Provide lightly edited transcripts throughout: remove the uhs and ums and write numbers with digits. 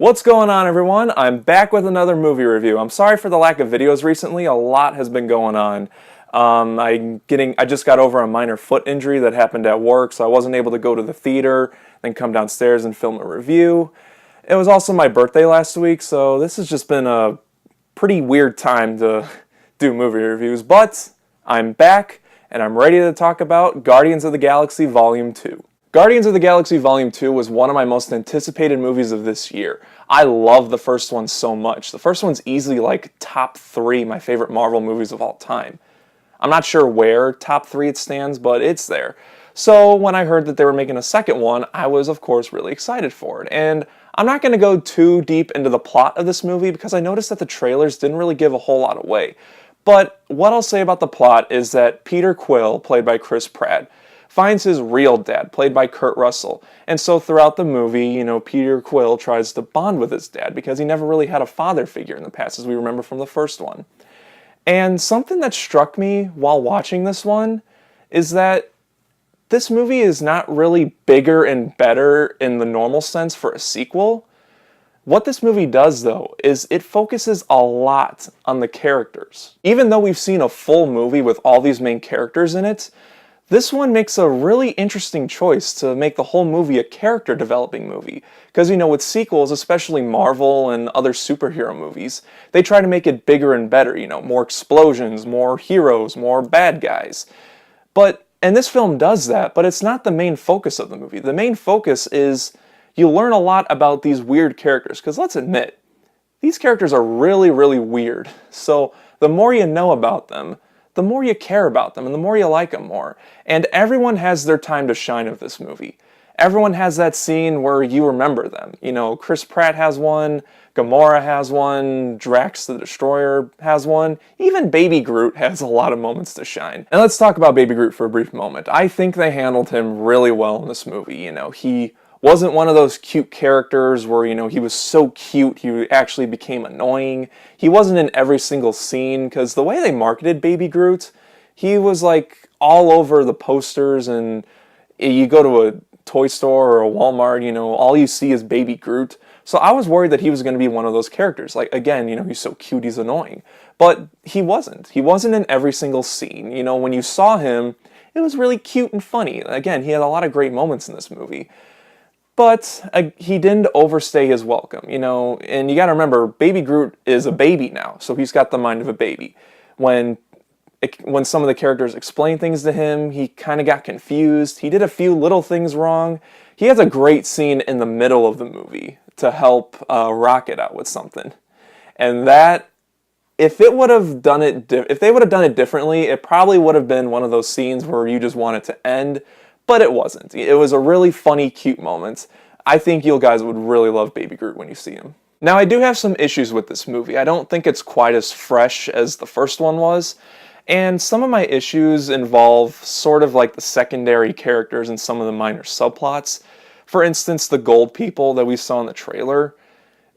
What's going on, everyone? I'm back with another movie review. I'm sorry for the lack of videos recently. A lot has been going on. I just got over a minor foot injury that happened at work, so I wasn't able to go to the theater, then come downstairs and film a review. It was also my birthday last week, so this has just been a pretty weird time to do movie reviews, but I'm back and I'm ready to talk about Guardians of the Galaxy Volume 2. Guardians of the Galaxy Volume 2 was one of my most anticipated movies of this year. I love the first one so much. The first one's easily like top 3 my favorite Marvel movies of all time. I'm not sure where top 3 it stands, but it's there. So when I heard that they were making a second one, I was of course really excited for it. And I'm not going to go too deep into the plot of this movie because I noticed that the trailers didn't really give a whole lot away. But what I'll say about the plot is that Peter Quill, played by Chris Pratt, finds his real dad, played by Kurt Russell. And so throughout the movie, Peter Quill tries to bond with his dad because he never really had a father figure in the past, as we remember from the first one. And something that struck me while watching this one is that this movie is not really bigger and better in the normal sense for a sequel. What this movie does, though, is it focuses a lot on the characters. Even though we've seen a full movie with all these main characters in it, this one makes a really interesting choice to make the whole movie a character developing movie. Because, with sequels, especially Marvel and other superhero movies, they try to make it bigger and better, more explosions, more heroes, more bad guys. And this film does that, but it's not the main focus of the movie. The main focus is you learn a lot about these weird characters, because let's admit, these characters are really, really weird. So the more you know about them, the more you care about them and the more you like them more. And everyone has their time to shine with this movie. Everyone has that scene where you remember them. Chris Pratt has one, Gamora has one, Drax the Destroyer has one, even Baby Groot has a lot of moments to shine. And let's talk about Baby Groot for a brief moment. I think they handled him really well in this movie. He wasn't one of those cute characters where, he was so cute he actually became annoying. He wasn't in every single scene, because the way they marketed Baby Groot, he was like all over the posters, and you go to a toy store or a Walmart, all you see is Baby Groot. So I was worried that he was going to be one of those characters. Like, again, he's so cute, he's annoying. But he wasn't. He wasn't in every single scene. When you saw him, it was really cute and funny. Again, he had a lot of great moments in this movie. But he didn't overstay his welcome, and you gotta remember, Baby Groot is a baby now, so he's got the mind of a baby. When some of the characters explain things to him, he kind of got confused. He did a few little things wrong. He has a great scene in the middle of the movie to help Rocket out with something. And that, if they would have done it differently, it probably would have been one of those scenes where you just want it to end. But it wasn't. It was a really funny, cute moment. I think you guys would really love Baby Groot when you see him. Now, I do have some issues with this movie. I don't think it's quite as fresh as the first one was. And some of my issues involve sort of like the secondary characters and some of the minor subplots. For instance, the gold people that we saw in the trailer,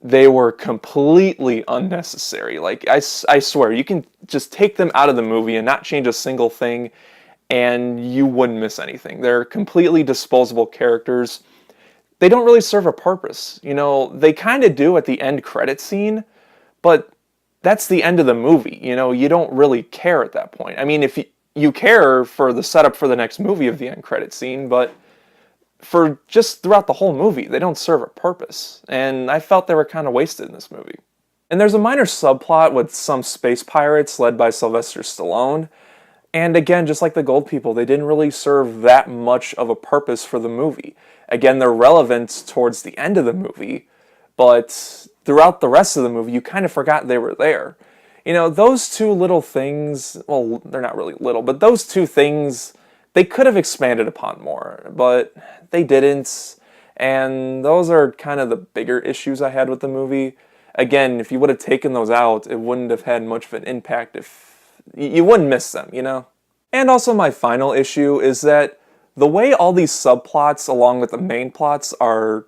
they were completely unnecessary. Like, I swear, you can just take them out of the movie and not change a single thing, and you wouldn't miss anything. They're completely disposable characters. They don't really serve a purpose. They kind of do at the end credit scene, but that's the end of the movie. You don't really care at that point. I mean, if you care for the setup for the next movie of the end credit scene, but for just throughout the whole movie, they don't serve a purpose. And I felt they were kind of wasted in this movie. And there's a minor subplot with some space pirates led by Sylvester Stallone. And again, just like the gold people, they didn't really serve that much of a purpose for the movie. Again, they're relevant towards the end of the movie, but throughout the rest of the movie, you kind of forgot they were there. Those two little things, well, they're not really little, but those two things, they could have expanded upon more, but they didn't. And those are kind of the bigger issues I had with the movie. Again, if you would have taken those out, it wouldn't have had much of an impact. You wouldn't miss them, And also my final issue is that the way all these subplots along with the main plots are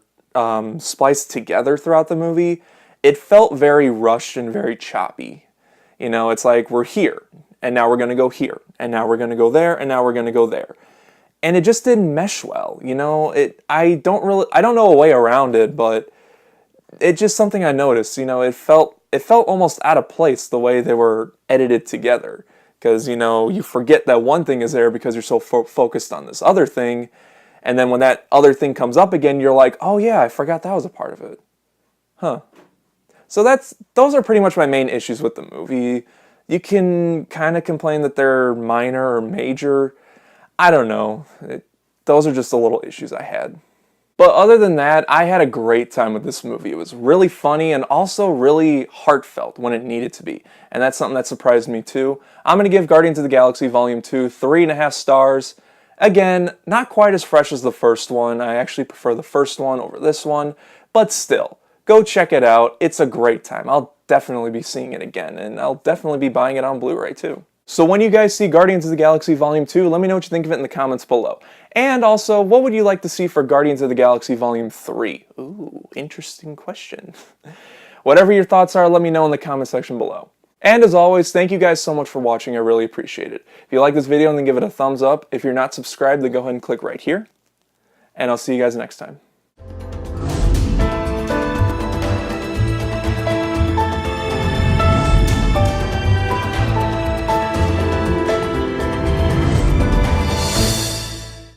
spliced together throughout the movie, it felt very rushed and very choppy. It's like, we're here, and now we're going to go here, and now we're going to go there, and now we're going to go there. And it just didn't mesh well, I don't know a way around it, but it's just something I noticed. It felt almost out of place the way they were edited together. Because you forget that one thing is there because you're so focused on this other thing, and then when that other thing comes up again, you're like, oh yeah, I forgot that was a part of it. Huh. So those are pretty much my main issues with the movie. You can kind of complain that they're minor or major. I don't know. Those are just the little issues I had. But other than that, I had a great time with this movie. It was really funny and also really heartfelt when it needed to be. And that's something that surprised me too. I'm going to give Guardians of the Galaxy Volume 2 3.5 stars. Again, not quite as fresh as the first one. I actually prefer the first one over this one. But still, go check it out. It's a great time. I'll definitely be seeing it again. And I'll definitely be buying it on Blu-ray too. So when you guys see Guardians of the Galaxy Volume 2, let me know what you think of it in the comments below. And also, what would you like to see for Guardians of the Galaxy Volume 3? Ooh, interesting question. Whatever your thoughts are, let me know in the comment section below. And as always, thank you guys so much for watching. I really appreciate it. If you like this video, then give it a thumbs up. If you're not subscribed, then go ahead and click right here. And I'll see you guys next time.